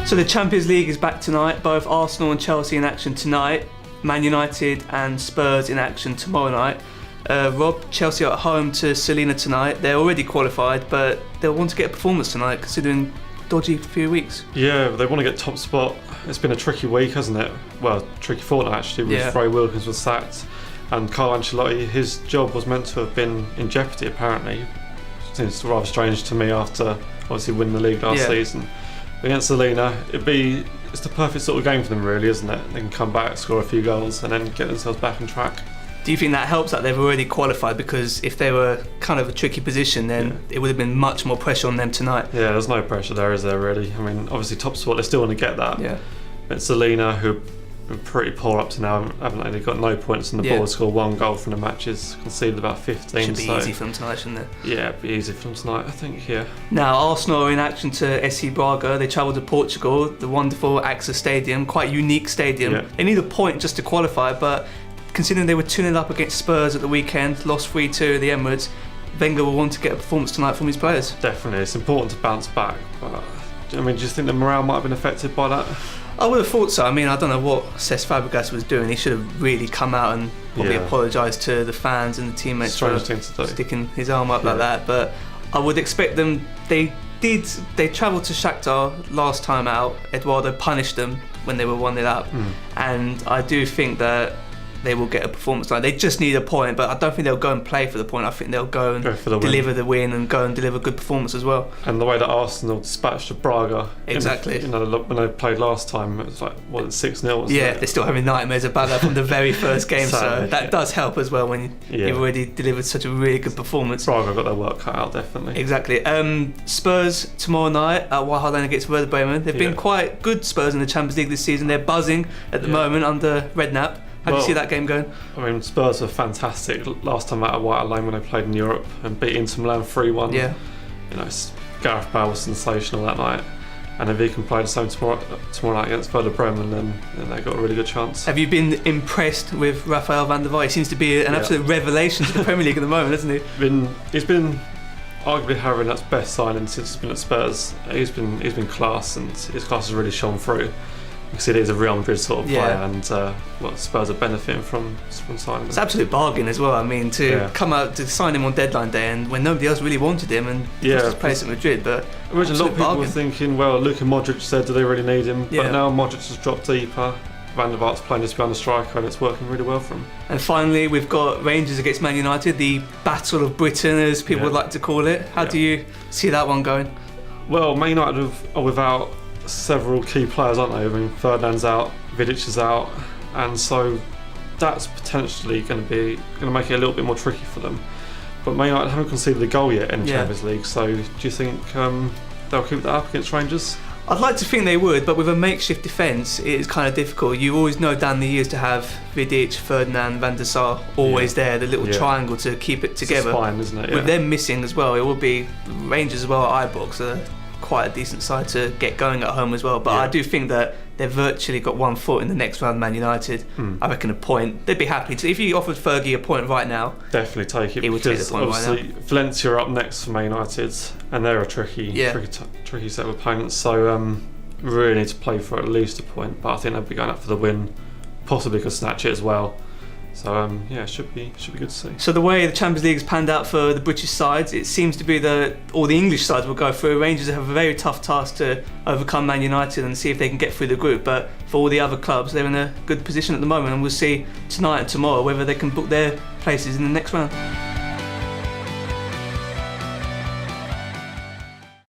So the Champions League is back tonight. Both Arsenal and Chelsea in action tonight. Man United and Spurs in action tomorrow night. Rob, Chelsea are at home to Selena tonight. They're already qualified, but they'll want to get a performance tonight, considering dodgy few weeks. Yeah, they want to get top spot. It's been a tricky week, hasn't it? Well, tricky fortnight actually, with Ray Wilkins was sacked, and Carlo Ancelotti, his job was meant to have been in jeopardy apparently. Seems rather strange to me after obviously winning the league last season. Against Selena, it's the perfect sort of game for them really, isn't it? They can come back, score a few goals and then get themselves back on track. Do you think that helps that they've already qualified? Because if they were kind of a tricky position, then it would have been much more pressure on them tonight. Yeah, there's no pressure there, is there really? I mean, obviously top spot, they still want to get that. Yeah. But Selena, who been pretty poor up to now, haven't they? They've got no points on the board, scored 1 goal from the matches, conceded about 15. Should be easy for them tonight, shouldn't it? Yeah, it'd be easy for them tonight, I think, yeah. Now, Arsenal are in action to SC Braga. They travel to Portugal, the wonderful AXA Stadium, quite unique stadium. Yeah. They need a point just to qualify, but considering they were 2-0 up against Spurs at the weekend, lost 3-2 at the Emirates, Wenger will want to get a performance tonight from his players. Definitely, it's important to bounce back, but I mean, do you think the morale might have been affected by that? I would have thought so. I mean, I don't know what Cesc Fabregas was doing. He should have really come out and probably apologised to the fans and the teammates for sticking his arm up like that. But I would expect them. They travelled to Shakhtar last time out. Eduardo punished them when they were 1-0 up, and I do think that they will get a performance like they just need a point, but I don't think they'll go and play for the point. I think they'll go and deliver the win and go and deliver good performance as well. And the way that Arsenal dispatched of Braga, exactly. When they played last time, it was like 6-0. Yeah, they're still having nightmares about that from the very first game. So that does help as well when you've already delivered such a really good performance. Braga got their work cut out, definitely. Exactly. Spurs tomorrow night at White against Werder Bremen. They've been quite good Spurs in the Champions League this season. They're buzzing at the moment under Redknapp. How do you see that game going? I mean, Spurs were fantastic last time out at White Lane when they played in Europe and beat Inter Milan 3-1. Yeah. Gareth Bale was sensational that night. And if he can play the same tomorrow night against Werder Bremen, then they've got a really good chance. Have you been impressed with Rafael van der Vaart? He seems to be an absolute revelation to the Premier League at the moment, hasn't he? He's been arguably Harry Redknapp's best signing since he's been at Spurs. He's been class, and his class has really shone through. You can see that he's a Real Madrid sort of player, and Spurs are benefiting from signing him. It's an absolute bargain as well. I mean, to come out to sign him on deadline day, and when nobody else really wanted him, and just place at Madrid. But I imagine a lot of people were thinking, well, Luka Modric said, do they really need him? But now Modric has dropped deeper. Van der Vaart's playing just behind the striker, and it's working really well for him. And finally, we've got Rangers against Man United, the Battle of Britain, as people would like to call it. How do you see that one going? Well, Man United are without several key players, aren't they? I mean, Ferdinand's out, Vidic is out, and so that's potentially going to make it a little bit more tricky for them. But Man United haven't conceded a goal yet in the Champions League, so do you think they'll keep that up against Rangers? I'd like to think they would, but with a makeshift defence, it is kind of difficult. You always know down the years to have Vidic, Ferdinand, Van der Sar always there, the little triangle to keep it together. It's fine, isn't it? With them missing as well, it will be Rangers as well at Ibrox. Quite a decent side to get going at home as well, but I do think that they've virtually got 1 foot in the next round. Man United, I reckon a point. They'd be happy to. If you offered Fergie a point right now, definitely take it. He would take the point obviously right now. Valencia are up next for Man United, and they're a tricky set of opponents. So really need to play for at least a point. But I think they'll be going up for the win. Possibly could snatch it as well. So it should be good to see. So the way the Champions League has panned out for the British sides, it seems to be that all the English sides will go through. Rangers have a very tough task to overcome Man United and see if they can get through the group. But for all the other clubs, they're in a good position at the moment, and we'll see tonight and tomorrow whether they can book their places in the next round.